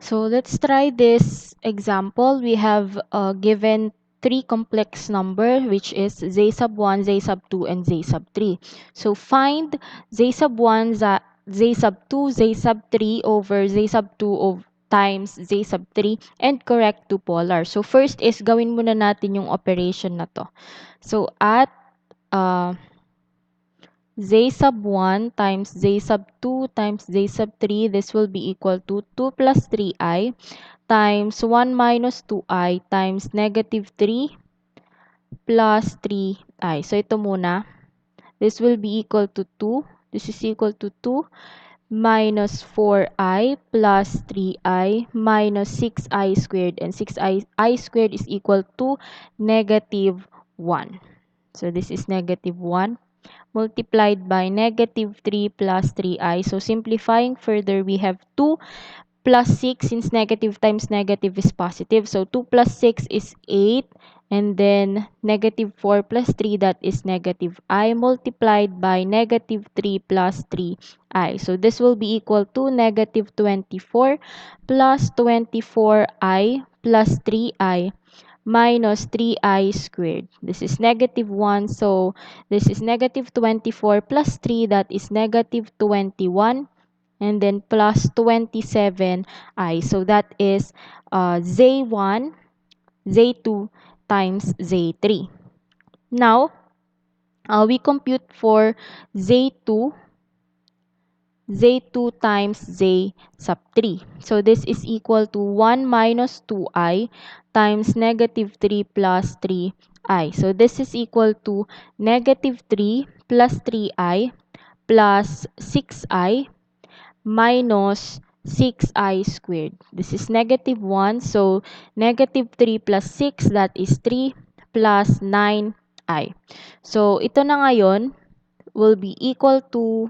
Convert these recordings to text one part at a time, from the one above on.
So let's try this example. We have given three complex number, which is z sub 1, z sub 2, and z sub 3. So find z sub 1, z sub 2, z sub 3 over z sub 2 times z sub 3 and correct two polar. So first is gawin muna natin yung operation na to. So at z sub 1 times z sub 2 times z sub 3, this will be equal to 2 plus 3i times 1 minus 2i times negative 3 plus 3i. So ito muna. This will be equal to 2. This is equal to 2 minus 4i plus 3i minus 6i squared. And 6i squared is equal to negative 1. So this is negative 1 multiplied by negative 3 plus 3i. So simplifying further, we have 2 plus 6, since negative times negative is positive. So 2 plus 6 is 8. And then negative 4 plus 3, that is negative I multiplied by negative 3 plus 3i. So this will be equal to negative 24 plus 24i plus 3i minus 3i squared. This is negative 1. So this is negative 24 plus 3, that is negative 21. And then plus 27i. So that is z1, z2 times z3. Now, we compute for z2 times z sub 3. So this is equal to 1 minus 2i times negative 3 plus 3i. So this is equal to negative 3 plus 3i plus 6i minus 6i squared. This is negative 1. So negative 3 plus 6, that is 3 plus 9i. So ito na ngayon will be equal to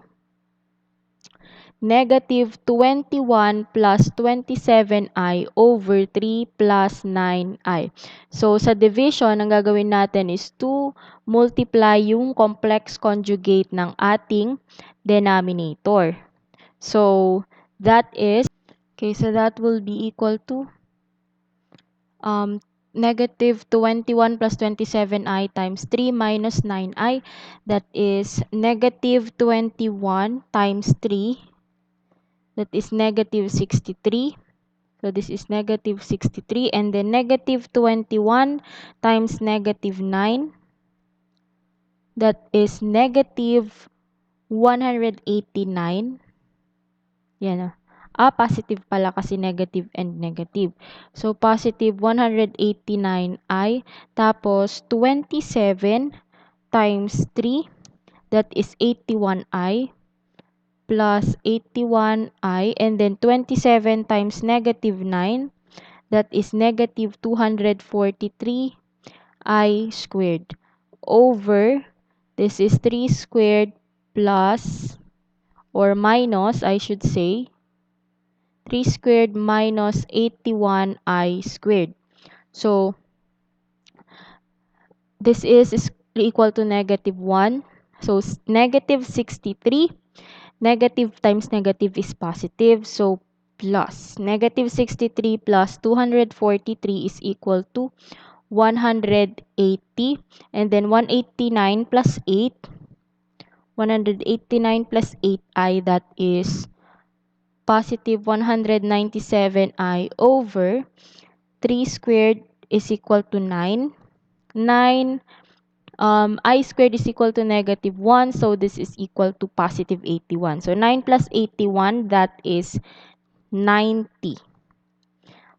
negative 21 plus 27i over 3 plus 9i. So sa division, ang gagawin natin is to multiply yung complex conjugate ng ating denominator. So that will be equal to negative 21 plus 27i times 3 minus 9i. That is negative 21 times 3. That is negative 63. So this is negative 63. And then negative 21 times negative 9. That is negative 189. Yan. Positive pala kasi negative and negative. So, positive 189i. Tapos, 27 times 3. That is 81i. Plus 81i. And then, 27 times negative 9. That is negative 243i squared. Over, this is 3 squared plus, or minus, I should say, 3 squared minus 81i squared. So, this is equal to negative 1. So, negative 63. Negative times negative is positive. So, plus. Negative 63 plus 243 is equal to 180. And then 189 plus 8. 189 plus 8i, that is positive 197i over 3 squared is equal to 9. 9 I squared is equal to negative 1. So this is equal to positive 81. So 9 plus 81, that is 90.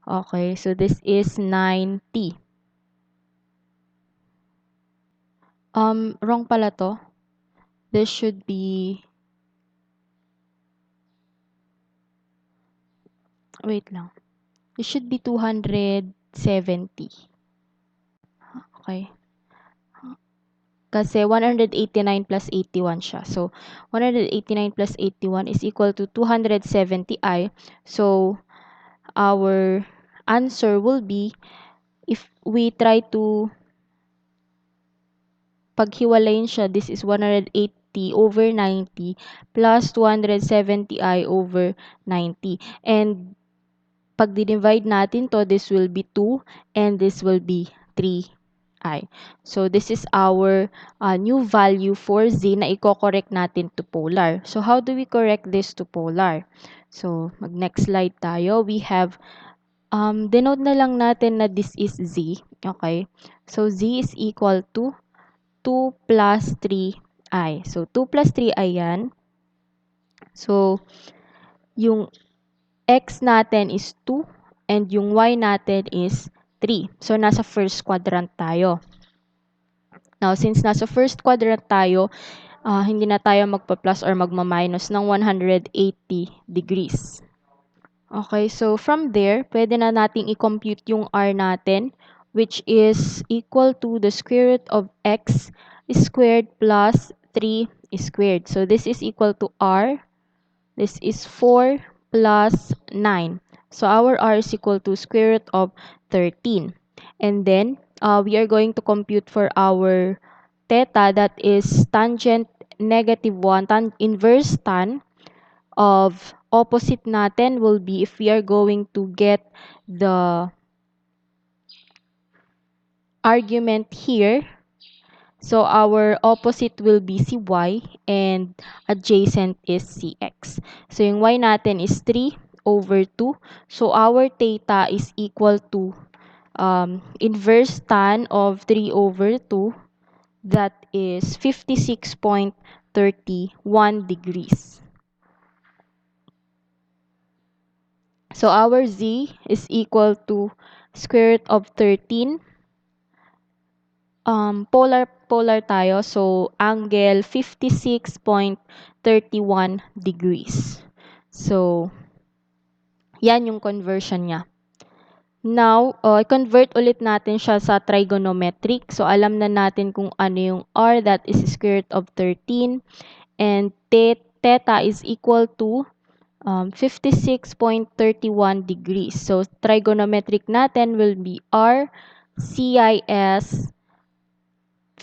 Okay, so this is 90. Wrong pala to. This should be, wait lang. This should be 270. Okay. Kasi 189 plus 81 siya. So, 189 plus 81 is equal to 270i. So, our answer will be, if we try to paghiwalayin siya, this is 180 over 90 plus 270i over 90. And Pag divide natin to, this will be 2 and this will be 3i. So this is our new value for z na i-correct natin to polar. So how do we correct this to polar? So mag next slide tayo. We have denote na lang natin na this is z. Okay? So z is equal to 2 plus 3i. So 2 plus 3i yan. So yung x natin is 2 and yung y natin is 3. So, nasa first quadrant tayo. Now, since nasa first quadrant tayo, hindi na tayo magpa-plus or magma-minus ng 180 degrees. Okay, so from there, pwede na nating i-compute yung r natin, which is equal to the square root of x squared plus 3 squared. So, this is equal to r. This is 4 plus 9. So our r is equal to square root of 13. And then we are going to compute for our theta, that is tangent negative 1, inverse tan of opposite natin will be, if we are going to get the argument here, so our opposite will be cy and adjacent is cx. So yung y natin is 3 over 2. So our theta is equal to inverse tan of 3 over 2. That is 56.31 degrees. So our z is equal to square root of 13. Polar tayo. So, angle 56.31 degrees. So, yan yung conversion niya. Now, convert ulit natin siya sa trigonometric. So, alam na natin kung ano yung r, that is square root of 13. And theta is equal to 56.31 degrees. So, trigonometric natin will be r CIS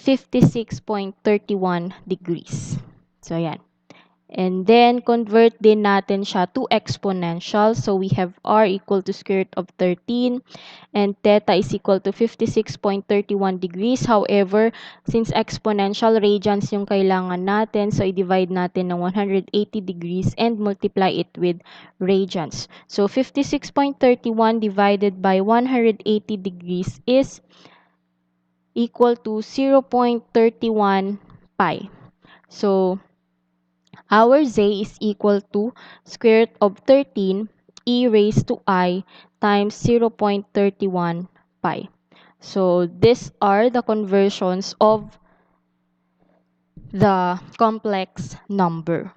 56.31 degrees. So, yan. And then, convert din natin siya to exponential. So, we have r equal to square root of 13 and theta is equal to 56.31 degrees. However, since exponential, radians yung kailangan natin, so i-divide natin ng 180 degrees and multiply it with radians. So, 56.31 divided by 180 degrees is equal to 0.31 pi. So, our z is equal to square root of 13 e raised to I times 0.31 pi. So, these are the conversions of the complex number.